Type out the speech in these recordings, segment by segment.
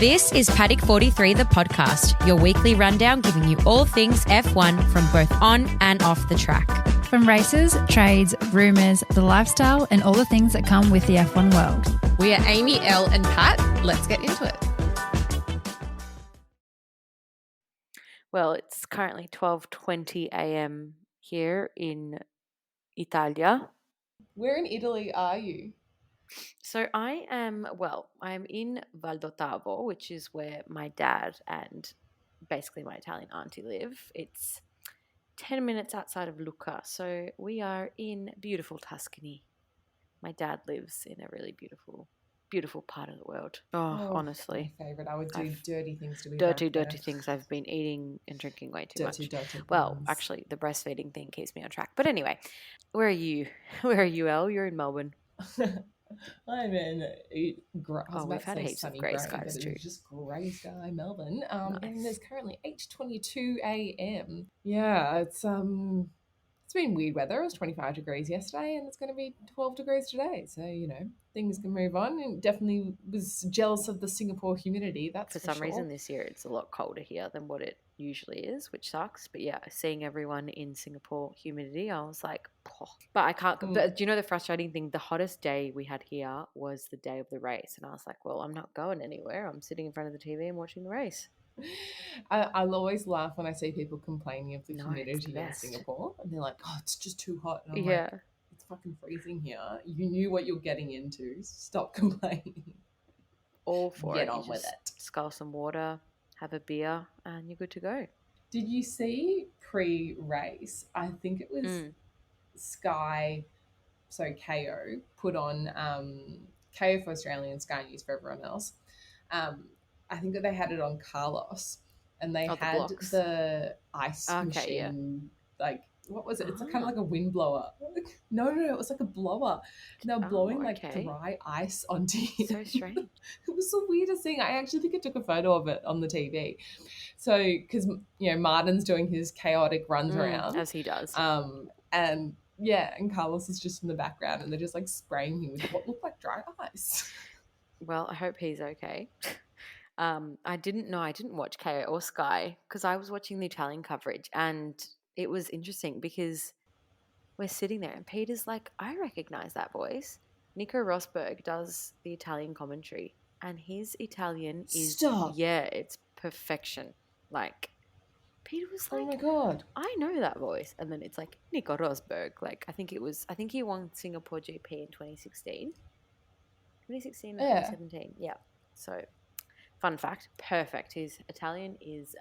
This is Paddock 43, the podcast, your weekly rundown giving you all things F1 from both on and off the track. From races, trades, rumours, the lifestyle and all the things that come with the F1 world. We are Amy, Elle and Pat. Let's get into it. Well, it's currently 12:20 a.m. here in Italia. Where in Italy are you? So I'm in Val d'Ottavo, which is where my dad and basically my Italian auntie live. It's 10 minutes outside of Lucca. So we are in beautiful Tuscany. My dad lives in a really beautiful part of the world. Honestly. My favourite. I would do dirty things to be dirty things. I've been eating and drinking way too much. Well, things. actually, the breastfeeding thing keeps me on track. But anyway, where are you? Where are you, Elle? You're in Melbourne. I'm in we've had heaps of grey skies too. Just grey sky, Melbourne. Nice. And there's currently 8:22 a.m. Yeah, it's been weird weather. It was 25 degrees yesterday, and it's going to be 12 degrees today. So things can move on. And definitely was jealous of the Singapore humidity. That's for some reason this year it's a lot colder here than what it usually is, which sucks. But yeah, seeing everyone in Singapore humidity, I was like, oh. But I can't. But do you know the frustrating thing? The hottest day we had here was the day of the race, and I was like, well, I'm not going anywhere. I'm sitting in front of the TV and watching the race. I'll always laugh when I see people complaining of the humidity in Singapore, and they're like, "Oh, it's just too hot." And I'm like, it's fucking freezing here. You knew what you're getting into. Stop complaining. All for Get it. on with it. Scull some water, have a beer, and you're good to go. Did you see pre-race? I think it was Sky, so KO put on KO for Australia and Sky News for everyone else. I think that they had it on Carlos, and they had the ice machine. Like, what was it? It's kind of like a wind blower. No, it was like a blower. And they were blowing dry ice onto you. So strange. It was the weirdest thing. I actually think I took a photo of it on the TV. So, because Martin's doing his chaotic runs around as he does, and Carlos is just in the background, and they're just like spraying him with what looked like dry ice. Well, I hope he's okay. I didn't watch KO or Sky because I was watching the Italian coverage, and it was interesting because we're sitting there and Peter's like, I recognize that voice. Nico Rosberg does the Italian commentary, and his Italian is it's perfection. Like, Peter was like, oh my God, I know that voice. And then it's like Nico Rosberg. Like, I think he won Singapore GP in 2016 or 2017. Yeah. So, fun fact, perfect. His Italian is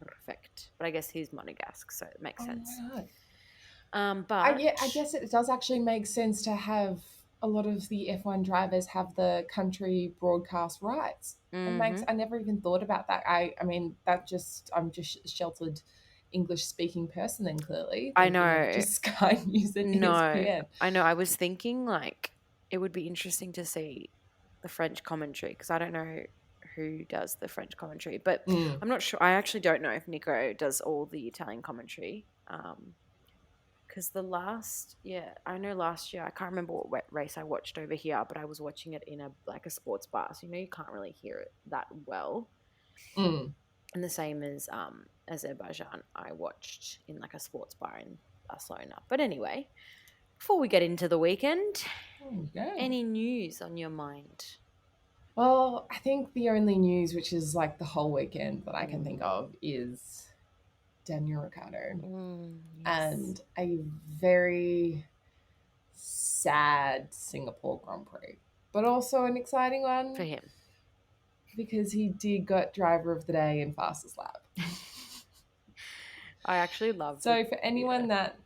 perfect. But I guess he's Monegasque, so it makes sense. But I guess it does actually make sense to have a lot of the F1 drivers have the country broadcast rights. Mm-hmm. I never even thought about that. I'm just sheltered English speaking person then, clearly. I know. Just Sky News and ESPN. I know. I was thinking like it would be interesting to see the French commentary because I don't know who does the French commentary, but I'm not sure. I actually don't know if Nico does all the Italian commentary. Because last year, I can't remember what race I watched over here, but I was watching it in a sports bar. So, you can't really hear it that well. And the same as Azerbaijan, I watched in a sports bar in Barcelona. But anyway, before we get into the weekend, any news on your mind? Well, I think the only news, which is the whole weekend that I can think of, is Daniel Ricciardo and a very sad Singapore Grand Prix, but also an exciting one for him because he did got driver of the day and fastest lap. I actually loved it. So for anyone that,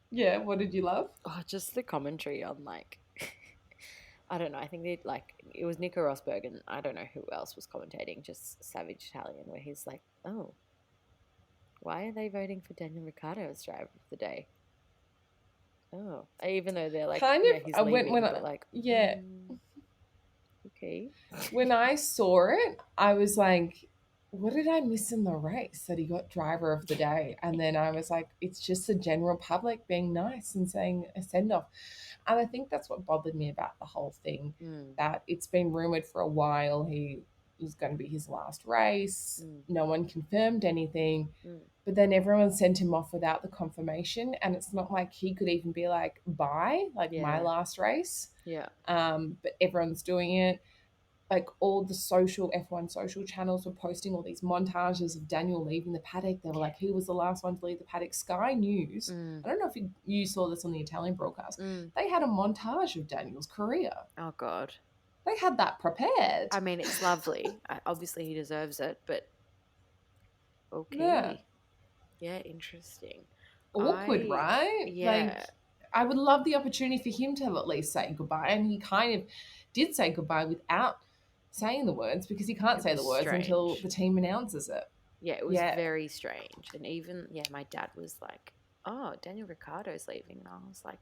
what did you love? Oh, just the commentary on I don't know. I think it was Nico Rosberg and I don't know who else was commentating, just savage Italian, where he's like, oh, why are they voting for Daniel Ricciardo as driver of the day? Oh, even though they're he's leaving, okay. When I saw it, I was like, what did I miss in the race that he got driver of the day? And then I was like, it's just the general public being nice and saying a send-off. And I think that's what bothered me about the whole thing, that it's been rumoured for a while he was going to be his last race. Mm. No one confirmed anything. Mm. But then everyone sent him off without the confirmation. And it's not like he could even be like, bye, like my Yeah. last race. Yeah. But everyone's doing it. Like all the social F1 social channels were posting all these montages of Daniel leaving the paddock. They were like, who was the last one to leave the paddock? Sky News. I don't know if you saw this on the Italian broadcast. They had a montage of Daniel's career. Oh, God. They had that prepared. I mean, it's lovely. Obviously, he deserves it, but okay. Yeah. Yeah, interesting. Awkward, right? Yeah. Like, I would love the opportunity for him to have at least say goodbye. And he kind of did say goodbye without saying the words, because he can't say the words until the team announces it. Yeah, it was very strange. And even, my dad was like, oh, Daniel Ricciardo's leaving. And I was like,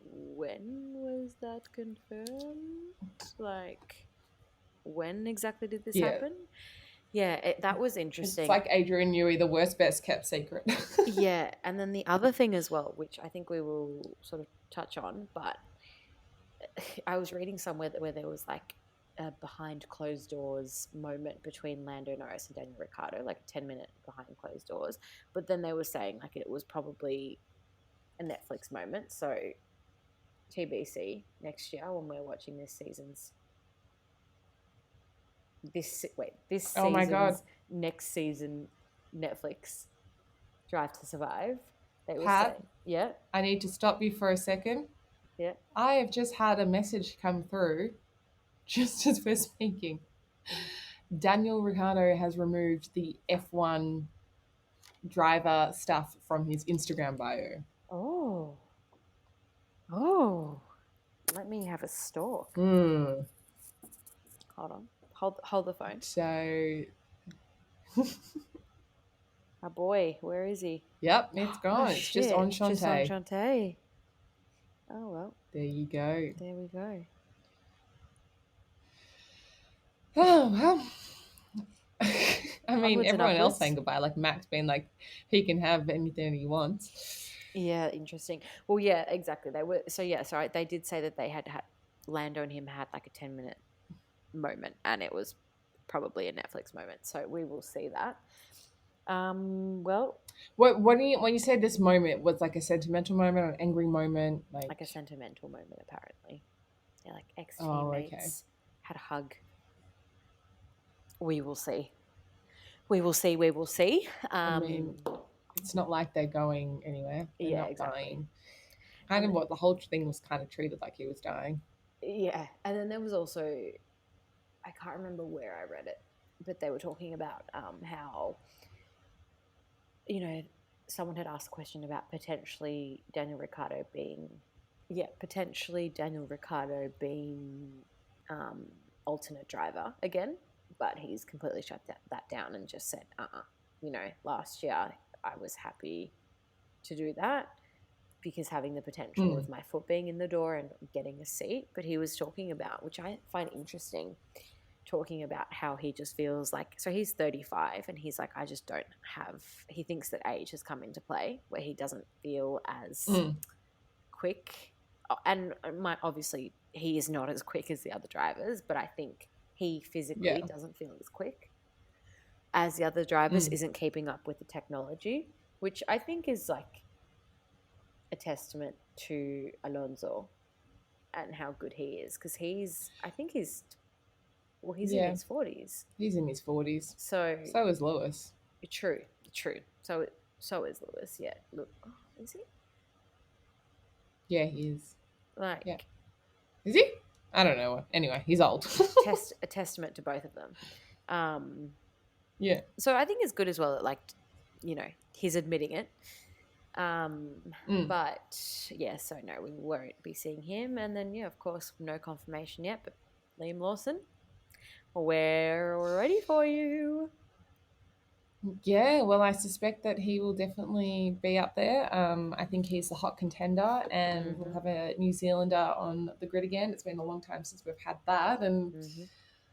when was that confirmed? Like, when exactly did this happen? Yeah, that was interesting. It's like Adrian Newey, the worst, best kept secret. Yeah, and then the other thing as well, which I think we will sort of touch on, but I was reading somewhere where there was like a behind closed doors moment between Lando Norris and Daniel Ricciardo, like a 10-minute behind closed doors. But then they were saying like it was probably a Netflix moment. So TBC next year when we're watching this season's oh my God. next season Netflix Drive to Survive. They were Pat, saying, yeah. I need to stop you for a second. Yeah. I have just had a message come through just as we're speaking. Daniel Ricciardo has removed the F1 driver stuff from his Instagram bio. Oh. Let me have a stalk. Hold on. Hold the phone. So our boy, where is he? Yep, it's gone. It's just on Shantae. Just on Shantae. Oh, well. There you go. There we go. Oh, well. I mean, Onwards everyone else saying goodbye. Like Max being like, he can have anything he wants. Yeah, interesting. Well, yeah, exactly. They were they did say that they had Lando and him had like a 10-minute moment, and it was probably a Netflix moment. So we will see that. Well, when you said this moment was like a sentimental moment or an angry moment, like a sentimental moment, apparently. Yeah, like ex-teammates had a hug. We will see. We will see. We will see. I mean, it's not like they're going anywhere. They're not dying. Kind of what the whole thing was kind of treated like he was dying. Yeah, and then there was also, I can't remember where I read it, but they were talking about how, someone had asked a question about potentially Daniel Ricciardo being alternate driver again, but he's completely shut that down and just said, last year I was happy to do that because having the potential of my foot being in the door and getting a seat. But he was talking about, which I find interesting, talking about how he just feels like, so he's 35 and he's like, I just don't have, he thinks that age has come into play where he doesn't feel as quick. And obviously he is not as quick as the other drivers, but I think he physically doesn't feel as quick as the other drivers, isn't keeping up with the technology, which I think is like a testament to Alonso and how good he is, because he's in his 40s. He's in his 40s. So is Lewis. True. So is Lewis. Yeah. Look, is he? Yeah, he is. Like, yeah. Is he? I don't know. Anyway, he's old. A testament to both of them. Yeah. So I think it's good as well that, like, he's admitting it. But yeah, so no, we won't be seeing him. And then, of course, no confirmation yet, but Liam Lawson, we're ready for you. Yeah, well, I suspect that he will definitely be up there. I think he's the hot contender, and we'll have a New Zealander on the grid again. It's been a long time since we've had that, and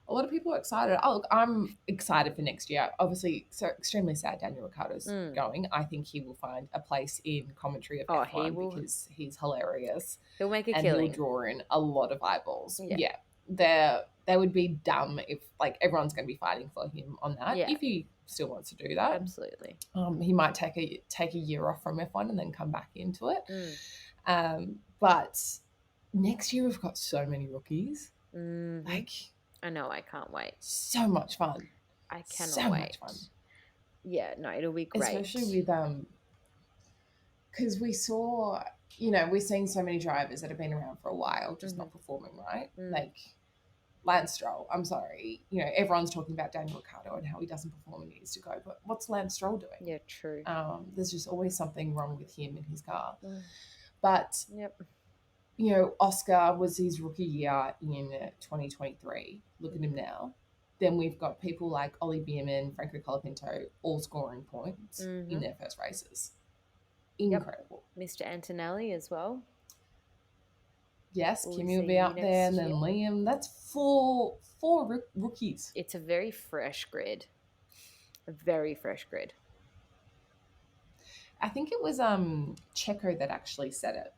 a lot of people are excited. I'm excited for next year. Obviously, so extremely sad Daniel Ricciardo's going. I think he will find a place in commentary of F1 because he's hilarious. He'll make a and killing. He'll draw in a lot of eyeballs. Yeah. they would be dumb if like everyone's going to be fighting for him on that. Yeah. If he still wants to do that, Absolutely. he might take a year off from F1 and then come back into it. But next year we've got so many rookies. Like, I know, I can't wait. So much fun. I cannot so wait. Much fun. Yeah, no, it'll be great. Especially with because we saw, we're seeing so many drivers that have been around for a while just not performing right. Like Lance Stroll, I'm sorry, everyone's talking about Daniel Ricciardo and how he doesn't perform and needs to go, but what's Lance Stroll doing? Yeah, true. There's just always something wrong with him and his car. But Oscar was his rookie year in 2023. Look at him now. Then we've got people like Ollie Bierman, Franco Colapinto, all scoring points in their first races. Incredible. Mr. Antonelli as well. Yes, Kimi will be out there, and then Liam. That's four rookies. It's a very fresh grid. A very fresh grid. I think it was Checo that actually said it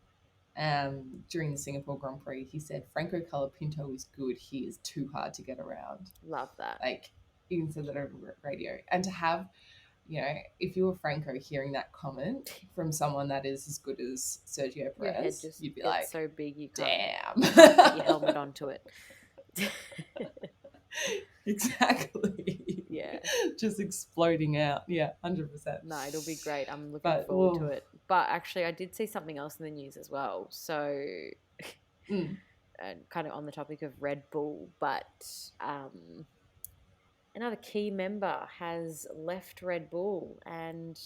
during the Singapore Grand Prix. He said Franco Colapinto is good. He is too hard to get around. Love that. Like, even said that over radio. And to have, if you were Franco hearing that comment from someone that is as good as Sergio Perez, you'd be like, so big you can't damn. Put your helmet onto it. Exactly. Yeah. Just exploding out. Yeah, 100%. No, it'll be great. I'm looking forward to it. But actually, I did see something else in the news as well. So, kind of on the topic of Red Bull, but another key member has left Red Bull and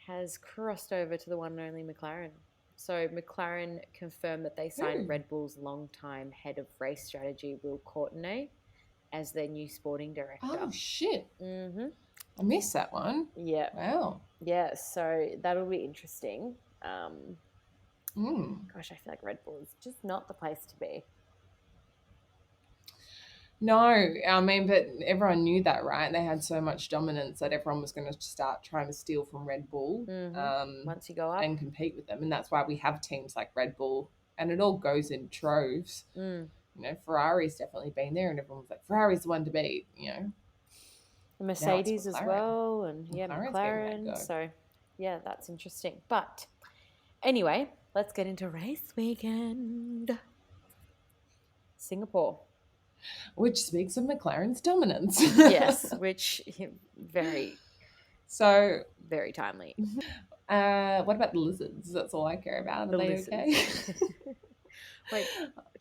has crossed over to the one and only McLaren. So McLaren confirmed that they signed Red Bull's longtime head of race strategy, Will Courtenay, as their new sporting director. Oh, shit. I missed that one. Yeah. Wow. Yeah, so that'll be interesting. Gosh, I feel like Red Bull is just not the place to be. No, I mean, but everyone knew that, right? They had so much dominance that everyone was going to start trying to steal from Red Bull once you go up and compete with them. And that's why we have teams like Red Bull, and it all goes in troves. Ferrari's definitely been there, and everyone was like, Ferrari's the one to beat, Mercedes as well, and McLaren. So, yeah, that's interesting. But anyway, let's get into race weekend. Singapore. Which speaks of McLaren's dominance. Yes, which very timely. What about the lizards? That's all I care about. Are they okay? Wait,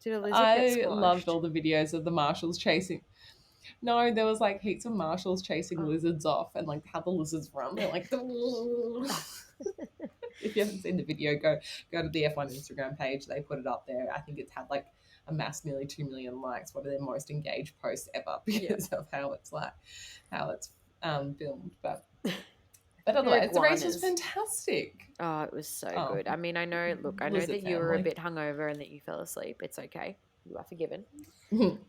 did a lizard get squashed? I loved all the videos of the marshals chasing. No, there was like heaps of marshals chasing lizards off, and like how the lizards run. They're like, if you haven't seen the video, go to the F1 Instagram page. They put it up there. I think it's had like amassed nearly 2 million likes, one of their most engaged posts ever because of how it's filmed. But otherwise, the race was fantastic. Oh, it was so good. I mean, I know that you were a bit hungover and that you fell asleep. It's okay. You are forgiven.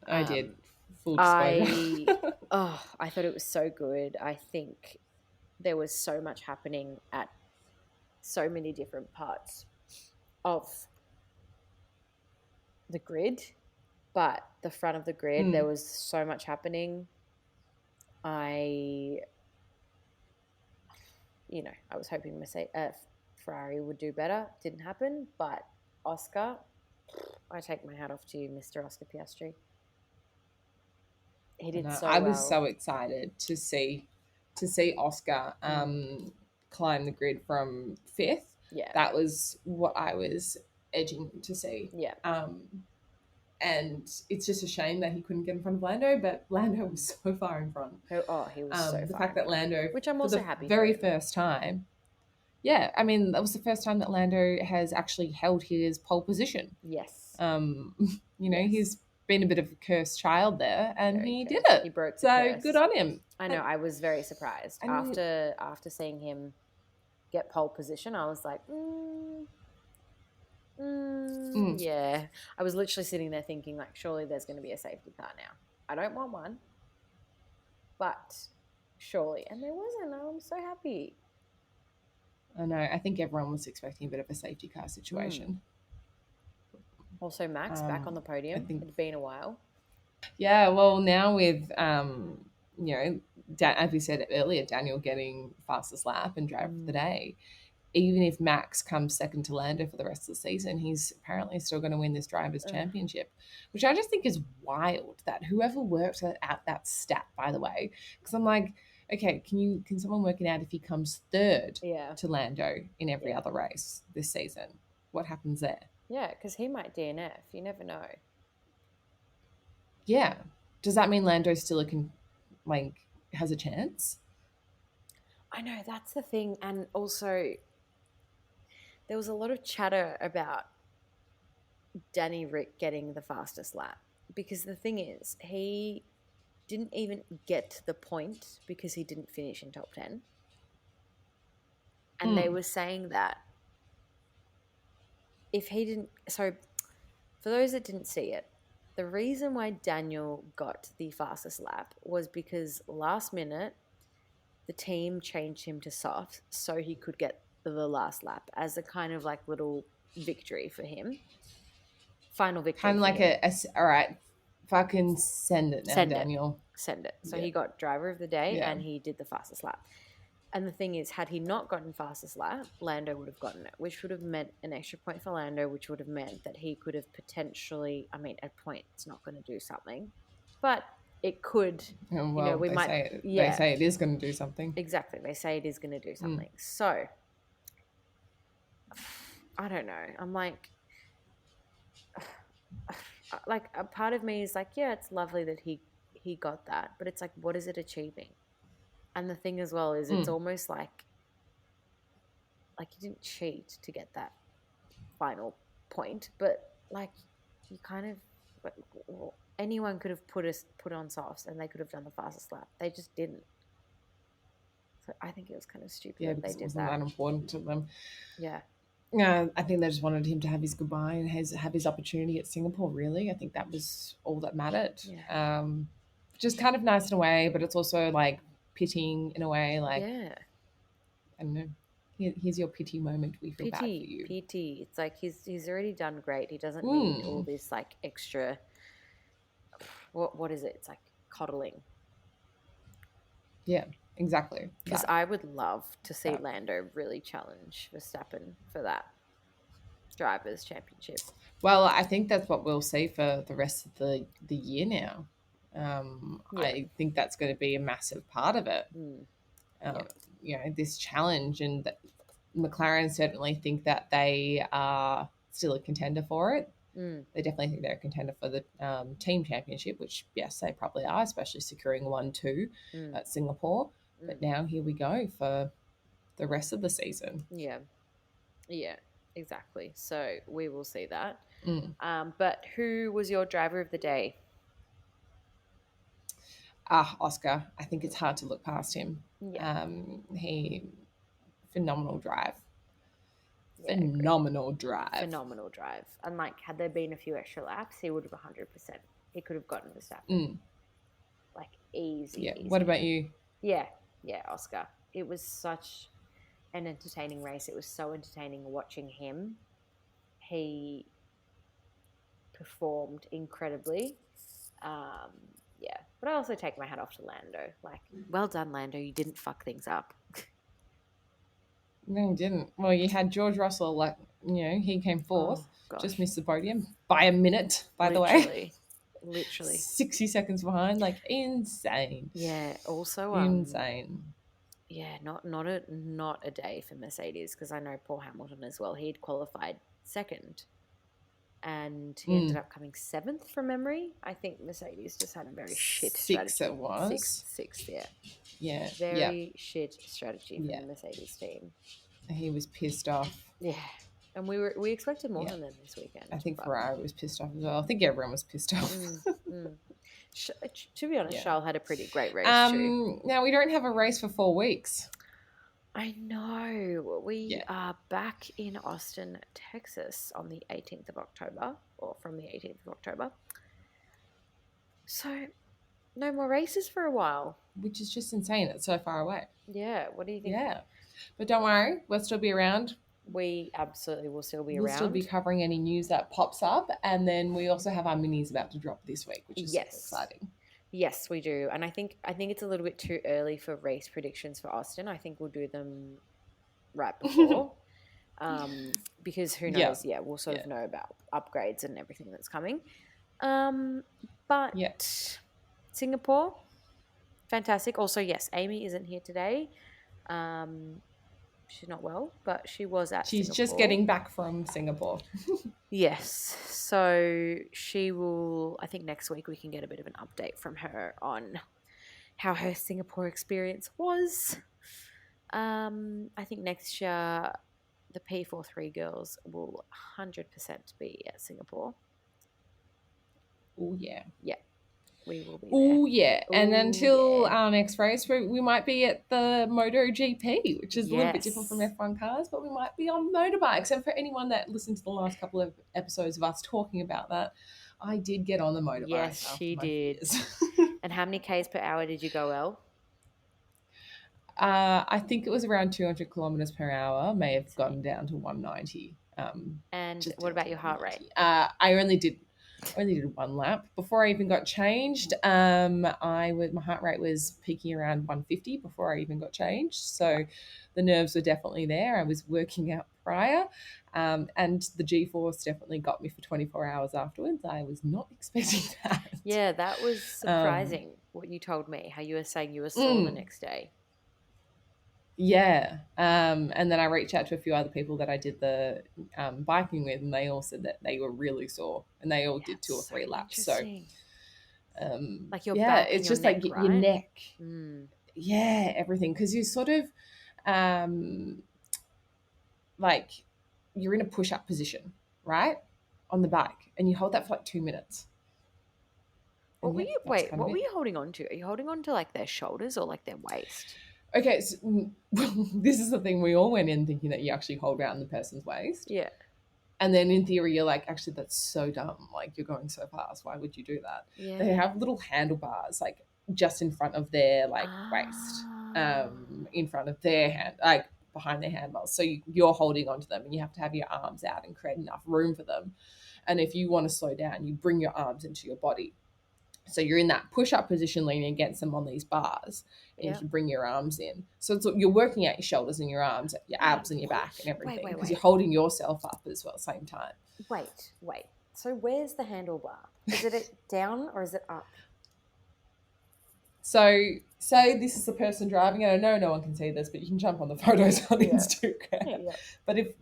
I did. Full disclosure. I thought it was so good. I think there was so much happening at so many different parts of the grid, but the front of the grid, there was so much happening. I was hoping Ferrari would do better. Didn't happen, but Oscar, I take my hat off to you, Mr. Oscar Piastri. He did so well. I was so excited to see Oscar climb the grid from 5th. Yeah. That was what I was edging to see. Yeah. And it's just a shame that he couldn't get in front of Lando, but Lando was so far in front. He was so far. The fact that Lando, which I'm also happy very first time. Yeah, I mean, that was the first time that Lando has actually held his pole position. Yes. He's been a bit of a cursed child there, and he did it. He broke the curse. Good on him. I know. I was very surprised after seeing him get pole position. I was like, yeah. I was literally sitting there thinking, like, surely there's going to be a safety car now. I don't want one, but surely. And there wasn't. I'm so happy. I know. I think everyone was expecting a bit of a safety car situation. Also, Max back on the podium. It's been a while. Yeah, well, now with as we said earlier, Daniel getting fastest lap and driver of the day. Even if Max comes second to Lando for the rest of the season, he's apparently still going to win this drivers' championship, which I just think is wild. That whoever worked out that stat, by the way, because I'm like, okay, can someone work it out if he comes third to Lando in every other race this season? What happens there? Yeah, because he might DNF. You never know. Yeah, does that mean Lando still has a chance? I know, that's the thing. And also, there was a lot of chatter about Danny Rick getting the fastest lap, because the thing is, he didn't even get to the point because he didn't finish in top 10. And they were saying that if he didn't... So, for those that didn't see it, the reason why Daniel got the fastest lap was because last minute the team changed him to soft so he could get the last lap as a kind of like little victory for him. Final victory. Kind of like all right, fucking send it now, Daniel. Send it. So he got driver of the day and he did the fastest lap. And the thing is, had he not gotten fastest lap, Lando would have gotten it, which would have meant an extra point for Lando, which would have meant that he could have potentially, I mean, at point, it's not going to do something, but it could, well, we might. They say it is going to do something. Exactly. They say it is going to do something. So, I don't know. I'm like a part of me is like, yeah, it's lovely that he got that, but it's like, what is it achieving? And the thing as well is it's almost like you didn't cheat to get that final point, but like you kind of, anyone could have put on softs and they could have done the fastest lap. They just didn't. So I think it was kind of stupid that they did wasn't that important to them. Yeah. I think they just wanted him to have his goodbye and have his opportunity at Singapore, really. I think that was all that mattered. Yeah. Which is kind of nice in a way, but it's also like pitying in a way. Like, I don't know. Here's your pity moment. We feel bad for you. Pity. It's like he's already done great. He doesn't need all this like extra. What is it? It's like coddling. Yeah, exactly. Because I would love to see Lando really challenge Verstappen for that drivers' championship. Well, I think that's what we'll see for the rest of the year now. I think that's going to be a massive part of it. This challenge, and McLaren certainly think that they are still a contender for it. They definitely think they're a contender for the team championship, which, yes, they probably are, especially securing 1-2 at Singapore. But now here we go for the rest of the season. Yeah, exactly. So we will see that. But who was your driver of the day? Oscar. I think it's hard to look past him. Yeah. Phenomenal drive. Yeah, Phenomenal drive. And like, had there been a few extra laps, he would have 100%. He could have gotten Verstappen. Like, easy. Yeah. Easy. What about you? Yeah, Oscar. It was such an entertaining race. It was so entertaining watching him. He performed incredibly. But I also take my hat off to Lando. Like, well done, Lando. You didn't fuck things up. No, you didn't. Well, you had George Russell, he came fourth. Just missed the podium by a minute, by the way. Literally. 60 seconds behind. Like, insane. Yeah, also... insane. Yeah, not a day for Mercedes, because I know Paul Hamilton as well. He'd qualified second. And he ended up coming seventh from memory. I think Mercedes just had a very shit strategy. Sixth it was. Sixth, yeah. Yeah. Very shit strategy from the Mercedes team. He was pissed off. Yeah. And we expected more from them this weekend. I think Ferrari was pissed off as well. I think everyone was pissed off. To be honest, Charles had a pretty great race too. Now, we don't have a race for 4 weeks. I know. We are back in Austin, Texas on the 18th of October, or from the 18th of October. So, no more races for a while. Which is just insane. It's so far away. Yeah. What do you think? Yeah. But don't worry. We'll still be around. We absolutely will still be We'll around. still be covering any news that pops up. And then we also have our minis about to drop this week, which is super exciting. Yes, we do. And I think it's a little bit too early for race predictions for Austin. I think we'll do them right before. Because who knows? Yeah, we'll sort of know about upgrades and everything that's coming. But Singapore, fantastic. Also, yes, Amy isn't here today. She's not well, but she was at She's Singapore. just getting back from Singapore. Yes. So she will, I think next week we can get a bit of an update from her on how her Singapore experience was. I think next year the P43 girls will 100% be at Singapore. Oh, yeah. Yeah. We will be Oh, there. yeah. And until our next race, we might be at the MotoGP, which is a little bit different from F1 cars, but we might be on motorbikes. And for anyone that listened to the last couple of episodes of us talking about that, I did get on the motorbike. Yes, she did. And how many Ks per hour did you go, Elle? I think it was around 200 kilometers per hour, may have gotten down to 190. And what about your heart rate? I only did one lap before I even got changed. My heart rate was peaking around 150 before I even got changed. So the nerves were definitely there. I was working out prior, and the G-force definitely got me for 24 hours afterwards. I was not expecting that. Yeah, that was surprising. What you told me, how you were saying you were sore the next day. Yeah. And then I reached out to a few other people that I did the biking with, and they all said that they were really sore, and they all did 2 or 3 laps. So, like your back, it's and just your like neck, your right? neck. Yeah, everything. Because you sort of like you're in a push-up position, right, on the bike, and you hold that for like 2 minutes. What were you holding on to? Are you holding on to like their shoulders or like their waist? Okay, so this is the thing. We all went in thinking that you actually hold around the person's waist. Yeah. And then in theory, you're like, actually, that's so dumb. Like, you're going so fast. Why would you do that? Yeah. They have little handlebars, like, just in front of their, like, waist, in front of their hand, like, behind their handlebars. So you're holding onto them, and you have to have your arms out and create enough room for them. And if you want to slow down, you bring your arms into your body. So you're in that push-up position leaning against them on these bars, and you can bring your arms in. So you're working out your shoulders and your arms, your abs and your back and everything, because you're holding yourself up as well at the same time. Wait. So where's the handlebar? Is it down or is it up? So say this is the person driving, and I know no one can see this, but you can jump on the photos on Instagram. Yeah. But if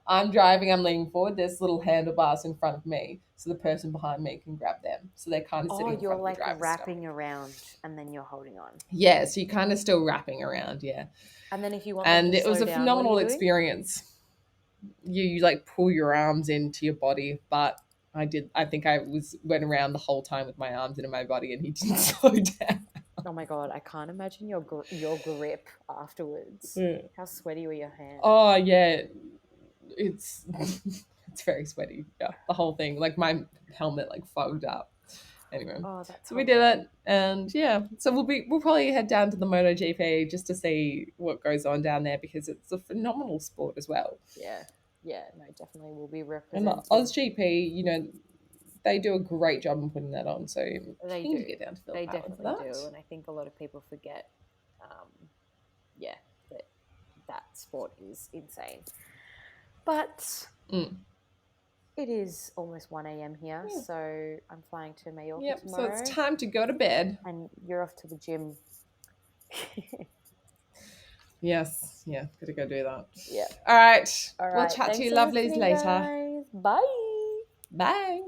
I'm driving, I'm leaning forward, there's little handlebars in front of me, so the person behind me can grab them. So they're kind of sitting in front of the driver's like wrapping around, and then you're holding on. Yeah, so you're kind of still wrapping around, yeah. And then if you want, and it was a phenomenal experience. You like pull your arms into your body, but I think I went around the whole time with my arms into my body, and he didn't slow down. Oh my God, I can't imagine your grip afterwards. Yeah. How sweaty were your hands? Oh yeah, it's very sweaty. Yeah, the whole thing. Like my helmet like fogged up. Anyway, so we did it, and yeah, so we'll probably head down to the MotoGP just to see what goes on down there, because it's a phenomenal sport as well. Yeah, no, definitely will be represented. And the AusGP, they do a great job in putting that on. So they do. Get down to they definitely do, and I think a lot of people forget, that sport is insane. But it is almost 1 a.m. here, so I'm flying to Mallorca tomorrow. So it's time to go to bed. And you're off to the gym. Yes, yeah, gotta go do that. Yeah. All right. All right. We'll chat to you lovelies later. Guys. Bye. Bye.